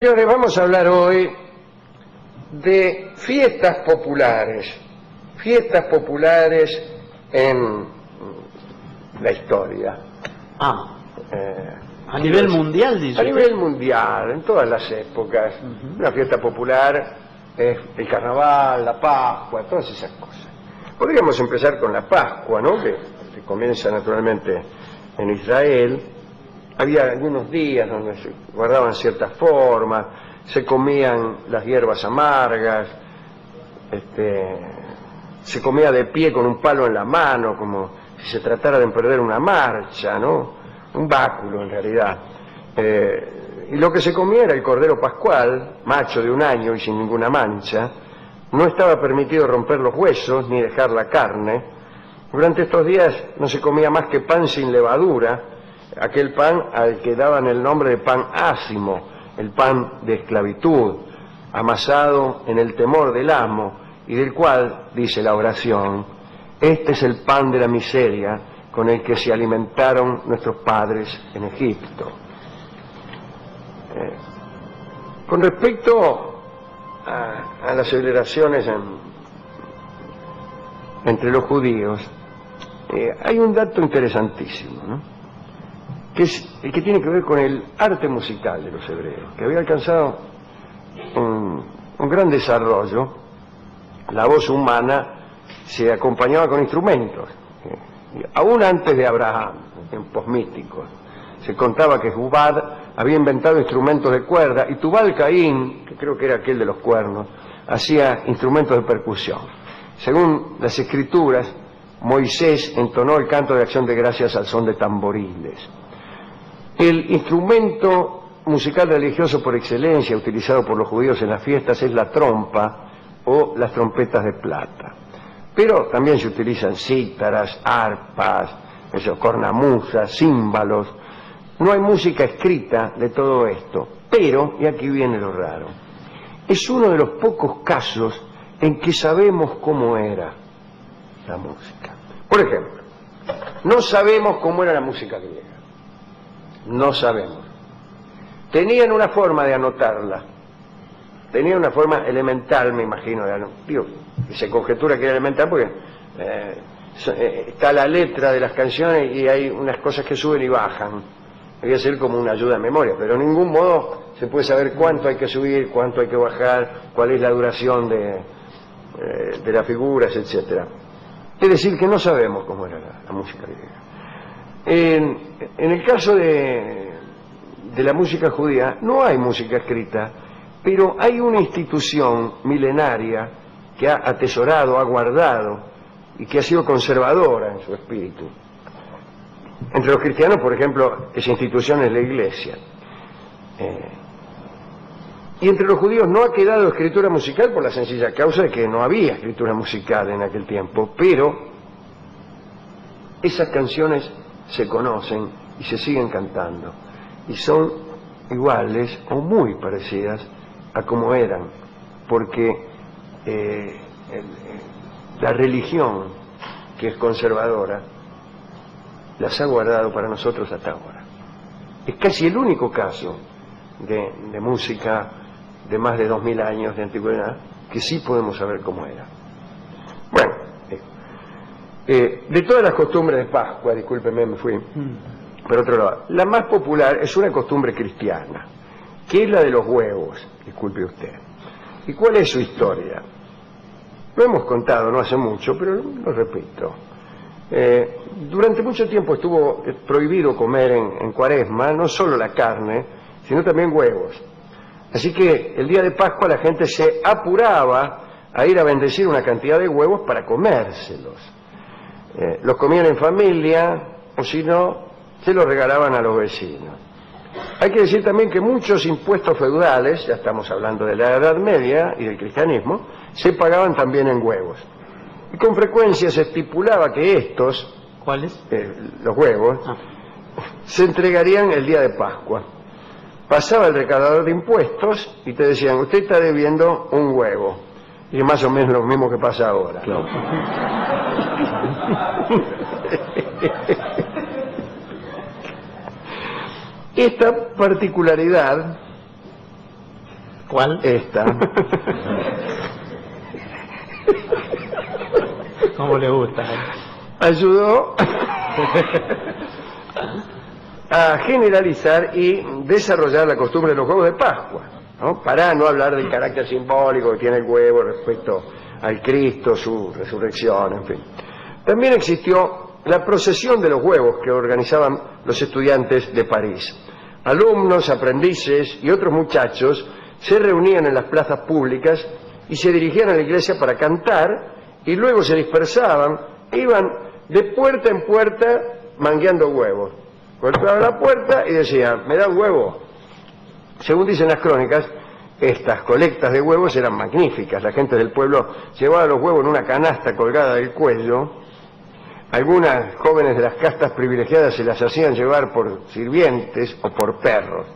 Señores, vamos a hablar hoy de fiestas populares en la historia. A nivel mundial, dice. A nivel mundial, en todas las épocas. Una fiesta popular es el carnaval, la Pascua, todas esas cosas. Podríamos empezar con la Pascua, ¿no? Que comienza naturalmente en Israel. Había algunos días donde se guardaban ciertas formas, se comían las hierbas amargas, se comía de pie con un palo en la mano, como si se tratara de emprender una marcha, ¿no? Un báculo en realidad. Y lo que se comía era el cordero pascual, macho de 1 año y sin ninguna mancha. No estaba permitido romper los huesos ni dejar la carne. Durante estos días no se comía más que pan sin levadura, aquel pan al que daban el nombre de pan ácimo, el pan de esclavitud, amasado en el temor del amo, y del cual, dice la oración, este es el pan de la miseria con el que se alimentaron nuestros padres en Egipto. Con respecto a las celebraciones entre los judíos, hay un dato interesantísimo, ¿no? Que es el que tiene que ver con el arte musical de los hebreos, que había alcanzado un gran desarrollo. La voz humana se acompañaba con instrumentos, aún antes de Abraham, en tiempos místicos. Se contaba que Jubal había inventado instrumentos de cuerda y Tubal Caín, que creo que era aquel de los cuernos, hacía instrumentos de percusión. Según las escrituras, Moisés entonó el canto de acción de gracias al son de tamboriles. El instrumento musical religioso por excelencia utilizado por los judíos en las fiestas es la trompa o las trompetas de plata. Pero también se utilizan cítaras, arpas, cornamusas, címbalos. No hay música escrita de todo esto, pero, y aquí viene lo raro, es uno de los pocos casos en que sabemos cómo era la música. Por ejemplo, no sabemos cómo era la música griega. No sabemos. Tenían una forma de anotarla. Tenían una forma elemental, me imagino, de anotarla. Se conjetura que era elemental porque está la letra de las canciones y hay unas cosas que suben y bajan. Debía ser como una ayuda de memoria, pero en ningún modo se puede saber cuánto hay que subir, cuánto hay que bajar, cuál es la duración de las figuras, etcétera. Es decir, que no sabemos cómo era la música griega. En el caso de la música judía no hay música escrita, pero hay una institución milenaria que ha atesorado, ha guardado y que ha sido conservadora en su espíritu. Entre los cristianos, por ejemplo, esa institución es la Iglesia. Y entre los judíos no ha quedado escritura musical por la sencilla causa de que no había escritura musical en aquel tiempo, pero esas canciones se conocen y se siguen cantando y son iguales o muy parecidas a como eran, porque la religión, que es conservadora, las ha guardado para nosotros hasta ahora. Es casi el único caso de música de más de 2000 años de antigüedad que sí podemos saber cómo era. Bueno, de todas las costumbres de Pascua, discúlpeme, me fui por otro lado, la más popular es una costumbre cristiana, que es la de los huevos, disculpe usted. ¿Y cuál es su historia? Lo hemos contado no hace mucho, pero lo repito. Durante mucho tiempo estuvo prohibido comer en Cuaresma no solo la carne, sino también huevos. Así que el día de Pascua la gente se apuraba a ir a bendecir una cantidad de huevos para comérselos. Los comían en familia, o si no, se los regalaban a los vecinos. Hay que decir también que muchos impuestos feudales, ya estamos hablando de la Edad Media y del cristianismo, se pagaban también en huevos. Y con frecuencia se estipulaba que estos, ¿cuáles? Los huevos, se entregarían el día de Pascua. Pasaba el recaudador de impuestos y te decían, usted está debiendo un huevo. Y es más o menos lo mismo que pasa ahora. Claro. Esta particularidad ¿Cuál? Esta. ¿Cómo le gusta? Ayudó a generalizar y desarrollar la costumbre de los huevos de Pascua, ¿no? Para no hablar del carácter simbólico que tiene el huevo respecto al Cristo, su resurrección, en fin. También existió la procesión de los huevos que organizaban los estudiantes de París. Alumnos, aprendices y otros muchachos se reunían en las plazas públicas y se dirigían a la iglesia para cantar, y luego se dispersaban e iban de puerta en puerta mangueando huevos. Golpeaban la puerta y decían: ¿me dan huevo? Según dicen las crónicas, estas colectas de huevos eran magníficas. La gente del pueblo llevaba los huevos en una canasta colgada del cuello. Algunas jóvenes de las castas privilegiadas se las hacían llevar por sirvientes o por perros.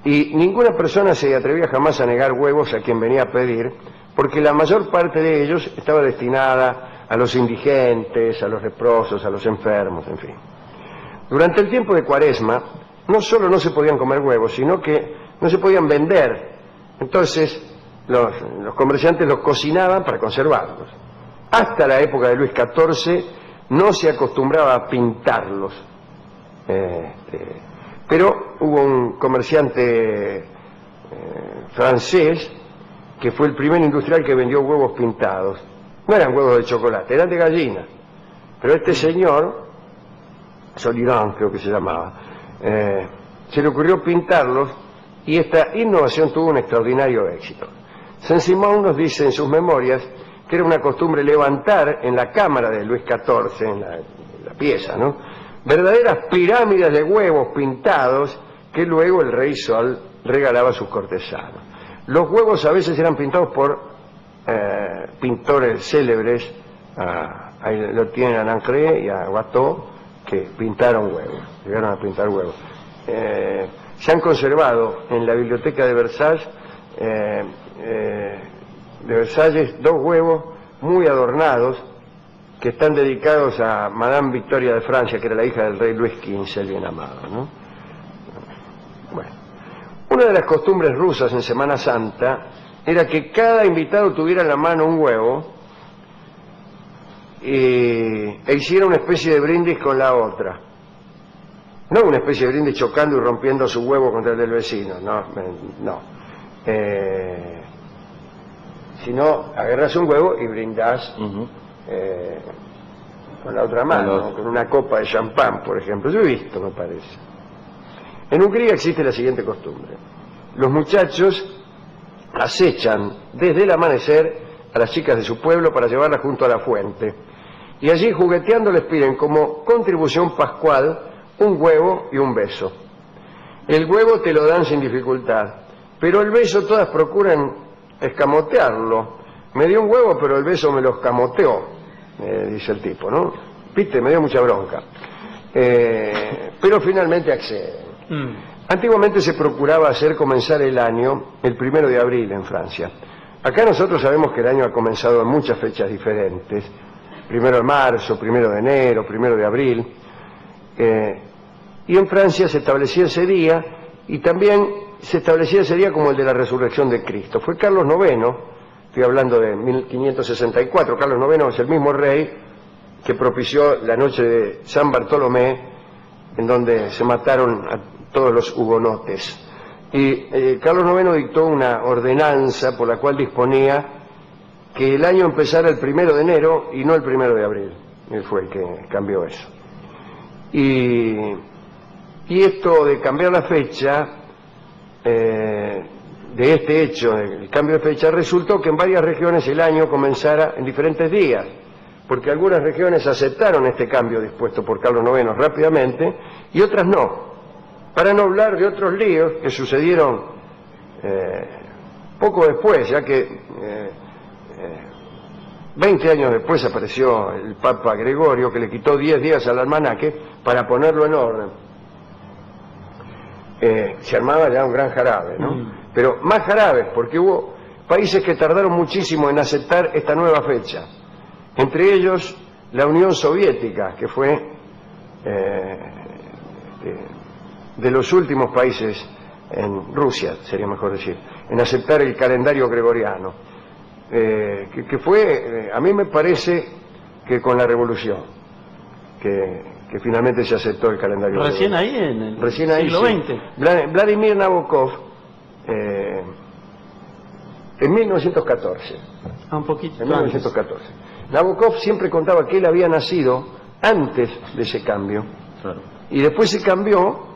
Y ninguna persona se atrevía jamás a negar huevos a quien venía a pedir, porque la mayor parte de ellos estaba destinada a los indigentes, a los leprosos, a los enfermos, en fin. Durante el tiempo de Cuaresma, no solo no se podían comer huevos, sino que no se podían vender. Entonces, los comerciantes los cocinaban para conservarlos. Hasta la época de Luis XIV no se acostumbraba a pintarlos. Pero hubo un comerciante francés que fue el primer industrial que vendió huevos pintados. No eran huevos de chocolate, eran de gallina. Pero este señor, Soliran creo que se llamaba, se le ocurrió pintarlos, y esta innovación tuvo un extraordinario éxito. Saint-Simon nos dice en sus memorias que era una costumbre levantar en la cámara de Luis XIV, en la pieza, ¿no?, verdaderas pirámides de huevos pintados que luego el rey Sol regalaba a sus cortesanos. Los huevos a veces eran pintados por pintores célebres, ahí lo tienen a Lancret y a Watteau, que pintaron huevos, llegaron a pintar huevos. Se han conservado en la biblioteca de Versalles dos huevos muy adornados que están dedicados a Madame Victoria de Francia, que era la hija del rey Luis XV, el bien amado, ¿no? Bueno, una de las costumbres rusas en Semana Santa era que cada invitado tuviera en la mano un huevo e hiciera una especie de brindis con la otra. No una especie de brindis chocando y rompiendo su huevo contra el del vecino, no. Sino agarrás un huevo y brindás con la otra mano, con una copa de champán, por ejemplo. Yo he visto, me parece. En Hungría existe la siguiente costumbre. Los muchachos acechan desde el amanecer a las chicas de su pueblo para llevarlas junto a la fuente, y allí jugueteando les piden como contribución pascual un huevo y un beso. El huevo te lo dan sin dificultad, pero el beso todas procuran escamotearlo. Me dio un huevo, pero el beso me lo escamoteó, dice el tipo, ¿no? Viste, me dio mucha bronca. Pero finalmente acceden. Antiguamente se procuraba hacer comenzar el año el 1 de abril en Francia. Acá nosotros sabemos que el año ha comenzado en muchas fechas diferentes. 1 de marzo, 1 de enero, 1 de abril. Y en Francia se establecía ese día, y también se establecía ese día como el de la resurrección de Cristo. Fue Carlos IX, estoy hablando de 1564, Carlos IX es el mismo rey que propició la noche de San Bartolomé, en donde se mataron a todos los hugonotes. Y Carlos IX dictó una ordenanza por la cual disponía que el año empezara el 1 de enero y no el 1 de abril. Él fue el que cambió eso. Y esto de cambiar la fecha, de este hecho, el cambio de fecha, resultó que en varias regiones el año comenzara en diferentes días, porque algunas regiones aceptaron este cambio dispuesto por Carlos IX rápidamente y otras no, para no hablar de otros líos que sucedieron poco después, ya que 20 años después apareció el Papa Gregorio, que le quitó 10 días al almanaque para ponerlo en orden. Se armaba ya un gran jarabe, ¿no? Pero más jarabes, porque hubo países que tardaron muchísimo en aceptar esta nueva fecha. Entre ellos, la Unión Soviética, que fue de los últimos países en Rusia, sería mejor decir, en aceptar el calendario gregoriano, que fue, a mí me parece que con la Revolución, que finalmente se aceptó el calendario Recién gregoriano. ahí, en el Recién ahí, siglo sí. XX. Vladimir Nabokov, en 1914. Un poquito En 1914. Nabokov siempre contaba que él había nacido antes de ese cambio, Claro. y después se cambió,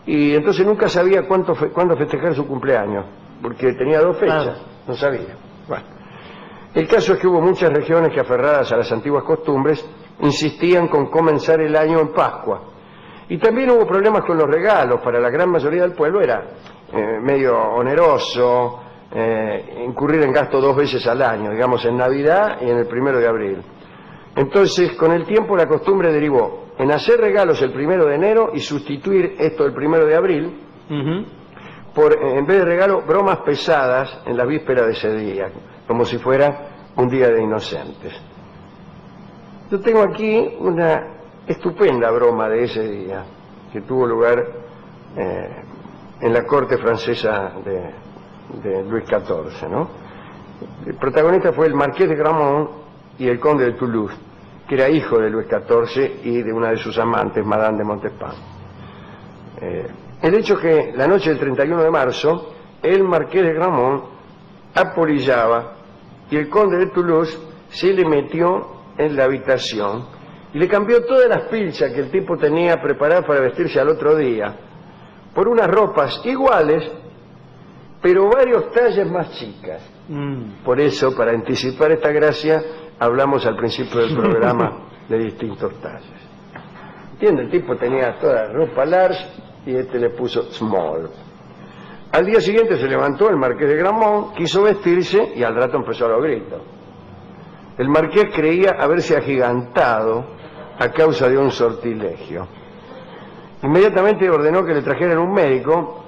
y entonces nunca sabía cuándo festejar su cumpleaños, porque tenía 2 fechas, Claro. no sabía. Bueno, el caso es que hubo muchas regiones que, aferradas a las antiguas costumbres, insistían con comenzar el año en Pascua. Y también hubo problemas con los regalos. Para la gran mayoría del pueblo era medio oneroso incurrir en gasto 2 veces al año, digamos en Navidad y en el 1 de abril. Entonces, con el tiempo, la costumbre derivó en hacer regalos el 1 de enero y sustituir esto el 1 de abril por, en vez de regalos, bromas pesadas en la víspera de ese día, como si fuera un día de inocentes. Yo tengo aquí una estupenda broma de ese día, que tuvo lugar en la corte francesa de Luis XIV, ¿no? El protagonista fue el marqués de Gramont y el conde de Toulouse, que era hijo de Luis XIV y de una de sus amantes, Madame de Montespan. El hecho es que la noche del 31 de marzo, el marqués de Gramont apolillaba y el conde de Toulouse se le metió en la habitación y le cambió todas las pilchas que el tipo tenía preparadas para vestirse al otro día por unas ropas iguales, pero varios talles más chicas. Por eso, para anticipar esta gracia, hablamos al principio del programa de distintos talles. ¿Entiende? El tipo tenía toda ropa large y este le puso small. Al día siguiente se levantó el marqués de Gramont, quiso vestirse y al rato empezó a los gritos. El marqués creía haberse agigantado a causa de un sortilegio. Inmediatamente ordenó que le trajeran un médico,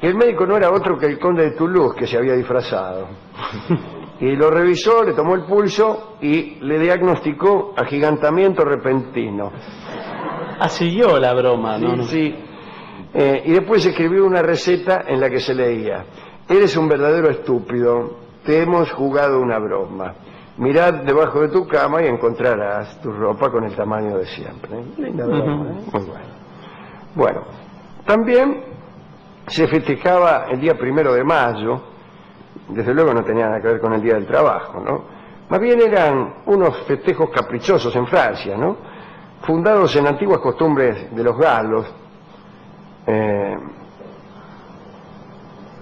y el médico no era otro que el conde de Toulouse, que se había disfrazado. Y lo revisó, le tomó el pulso y le diagnosticó agigantamiento repentino. Siguió la broma, Sí, ¿no? sí. Y después escribió una receta en la que se leía: eres un verdadero estúpido, te hemos jugado una broma. Mirad debajo de tu cama y encontrarás tu ropa con el tamaño de siempre. Linda broma, ¿eh? Muy bueno. Bueno, también se festejaba el día 1 de mayo, desde luego no tenía nada que ver con el Día del Trabajo, ¿no? Más bien eran unos festejos caprichosos en Francia, ¿no? Fundados en antiguas costumbres de los galos,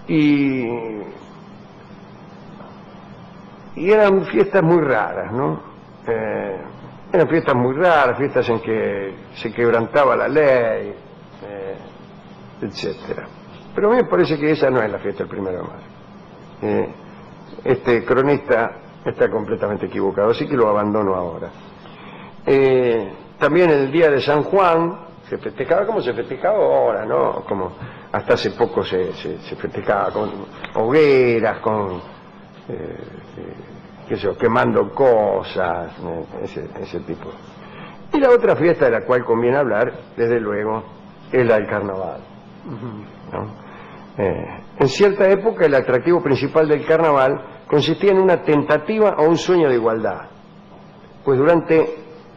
y eran fiestas muy raras, ¿no? Eran fiestas muy raras, fiestas en que se quebrantaba la ley, etcétera. Pero a mí me parece que esa no es la fiesta del 1 de mayo. Este cronista está completamente equivocado, así que lo abandono ahora. También el día de San Juan se festejaba como se festejaba ahora, ¿no? Como hasta hace poco se festejaba con hogueras, con qué sé yo, quemando cosas, ese tipo. Y la otra fiesta de la cual conviene hablar, desde luego, es la del carnaval, ¿no? En cierta época el atractivo principal del carnaval consistía en una tentativa o un sueño de igualdad, pues durante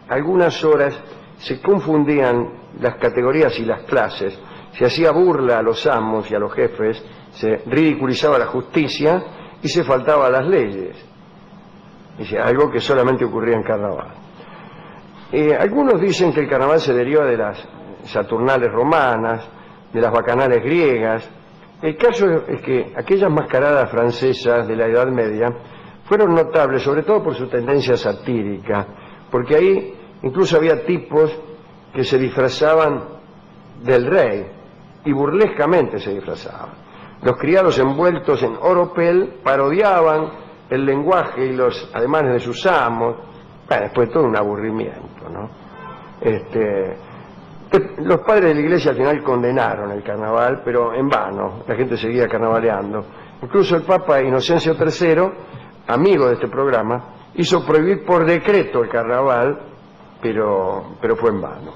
algunas horas se confundían las categorías y las clases, se hacía burla a los amos y a los jefes, se ridiculizaba la justicia y se faltaba a las leyes. Es algo que solamente ocurría en carnaval. Algunos dicen que el carnaval se deriva de las saturnales romanas, de las bacanales griegas. El caso es que aquellas mascaradas francesas de la Edad Media fueron notables, sobre todo por su tendencia satírica, porque ahí incluso había tipos que se disfrazaban del rey, y burlescamente se disfrazaban. Los criados envueltos en oropel parodiaban el lenguaje y los ademanes de sus amos. Bueno, después todo un aburrimiento, ¿no? Los padres de la Iglesia al final condenaron el carnaval, pero en vano, la gente seguía carnavaleando. Incluso el Papa Inocencio III, amigo de este programa, hizo prohibir por decreto el carnaval, pero fue en vano.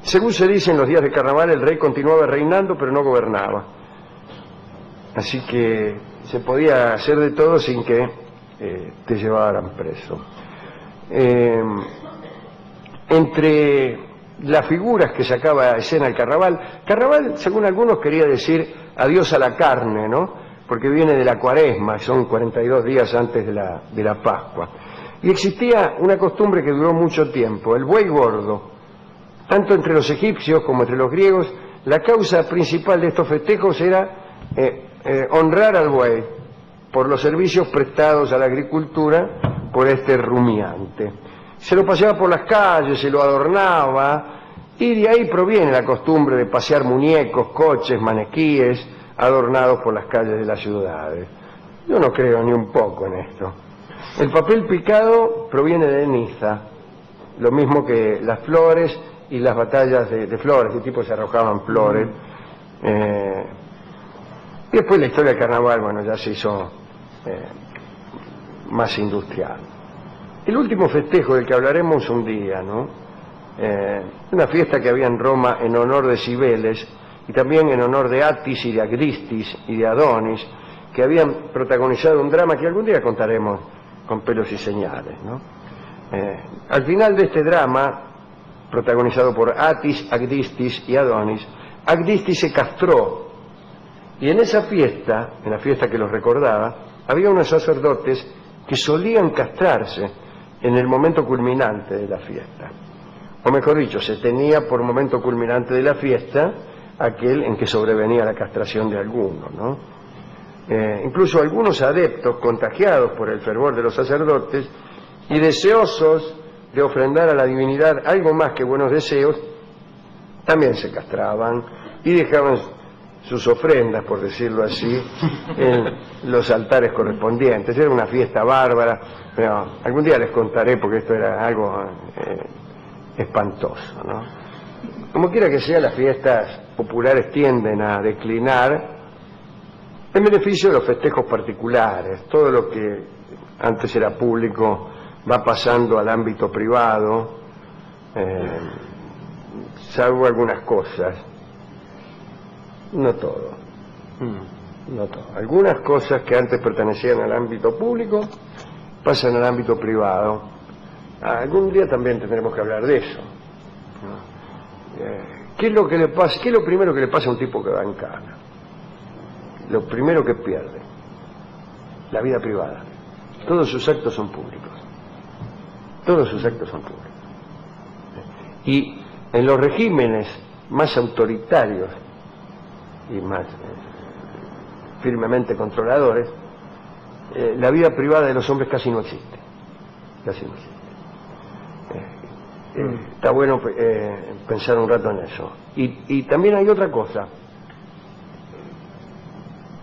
Según se dice, en los días de carnaval el rey continuaba reinando, pero no gobernaba. así que se podía hacer de todo sin que te llevaran preso. Entre las figuras que sacaba a escena el carnaval, según algunos, quería decir adiós a la carne, ¿no? Porque viene de la Cuaresma, son 42 días antes de la Pascua. Y existía una costumbre que duró mucho tiempo, el buey gordo. Tanto entre los egipcios como entre los griegos, la causa principal de estos festejos era honrar al buey por los servicios prestados a la agricultura por este rumiante. Se lo paseaba por las calles, se lo adornaba, y de ahí proviene la costumbre de pasear muñecos, coches, maniquíes, adornados por las calles de las ciudades. Yo no creo ni un poco en esto. El papel picado proviene de Niza, lo mismo que las flores y las batallas de flores, de tipo se arrojaban flores. Y después la historia del carnaval, bueno, ya se hizo más industrial. El último festejo del que hablaremos un día, ¿no? Una fiesta que había en Roma en honor de Cibeles y también en honor de Atis y de Agristis y de Adonis, que habían protagonizado un drama que algún día contaremos con pelos y señales, ¿no? Al final de este drama, protagonizado por Atis, Agristis y Adonis, Agristis se castró, y en esa fiesta, en la fiesta que los recordaba, había unos sacerdotes que solían castrarse en el momento culminante de la fiesta. O mejor dicho, se tenía por momento culminante de la fiesta aquel en que sobrevenía la castración de alguno, ¿no? Incluso algunos adeptos, contagiados por el fervor de los sacerdotes y deseosos de ofrendar a la divinidad algo más que buenos deseos, también se castraban y dejaban sus ofrendas, por decirlo así, en los altares correspondientes. Era una fiesta bárbara, pero algún día les contaré porque esto era algo espantoso, ¿no? Como quiera que sea, las fiestas populares tienden a declinar en beneficio de los festejos particulares. Todo lo que antes era público va pasando al ámbito privado, salvo algunas cosas. No todo. No todo. Algunas cosas que antes pertenecían al ámbito público pasan al ámbito privado. Algún día también tendremos que hablar de eso, ¿no? ¿Qué es lo que le pasa? ¿Qué es lo primero que le pasa a un tipo que va en cana? Lo primero que pierde, la vida privada. Todos sus actos son públicos. Todos sus actos son públicos. Y en los regímenes más autoritarios y más firmemente controladores, la vida privada de los hombres casi no existe. Casi no existe. Está bueno pensar un rato en eso. Y también hay otra cosa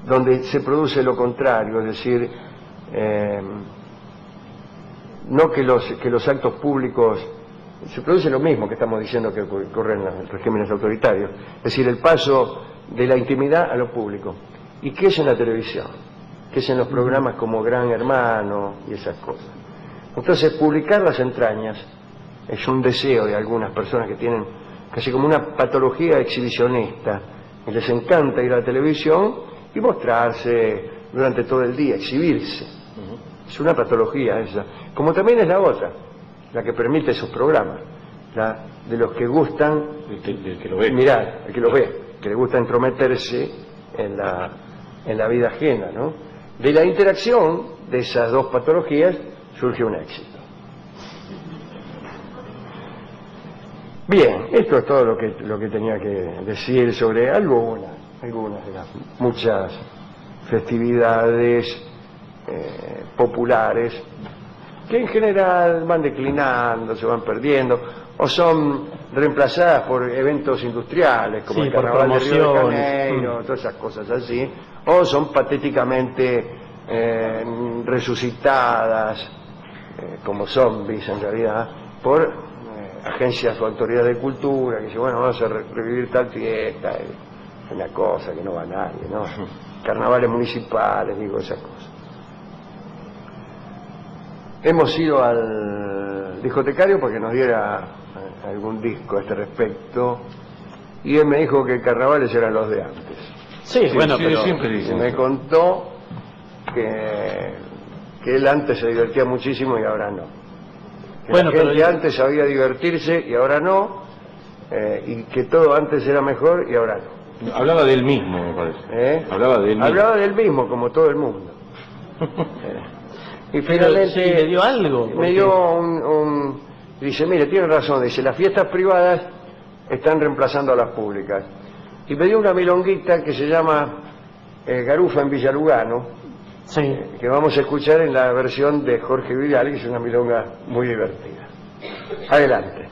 donde se produce lo contrario, es decir, no que los actos públicos, se produce lo mismo que estamos diciendo que ocurre en los regímenes autoritarios, es decir, el paso de la intimidad a lo público. ¿Y qué es en la televisión? ¿Qué es en los programas como Gran Hermano y esas cosas? Entonces, publicar las entrañas es un deseo de algunas personas que tienen casi como una patología exhibicionista, y les encanta ir a la televisión y mostrarse durante todo el día, exhibirse. Es una patología esa, como también es la otra, la que permite esos programas, la de los que gustan del que lo ve. mirar, el que lo ve, que le gusta entrometerse en la vida ajena, ¿no? De la interacción de esas dos patologías surge un éxito. Bien, esto es todo lo que tenía que decir sobre algunas de las muchas festividades populares que en general van declinando, se van perdiendo o son reemplazadas por eventos industriales como sí, el Carnaval de Río de promociones. Janeiro, todas esas cosas así, o son patéticamente resucitadas como zombies en realidad por agencias o autoridades de cultura que dicen, bueno, vamos a revivir tal fiesta, una cosa que no va a nadie, ¿no? Carnavales municipales, digo, esas cosas. Hemos ido al discotecario para que nos diera algún disco a este respecto y él me dijo que carnavales eran los de antes. Sí, bueno, sí, pero... siempre dicen Me eso. contó que él antes se divertía muchísimo y ahora no. Que Bueno, la gente pero- antes sabía divertirse y ahora no, y que todo antes era mejor y ahora no. Hablaba de él mismo, me parece. ¿Eh? Hablaba de él mismo. Hablaba del mismo, como todo el mundo. Y Pero finalmente sí, le dio algo, me porque- dio dice, mire, tiene razón, dice, las fiestas privadas están reemplazando a las públicas. Y me dio una milonguita que se llama Garufa en Villalugano, Sí. que vamos a escuchar en la versión de Jorge Vidal, que es una milonga muy divertida. Adelante.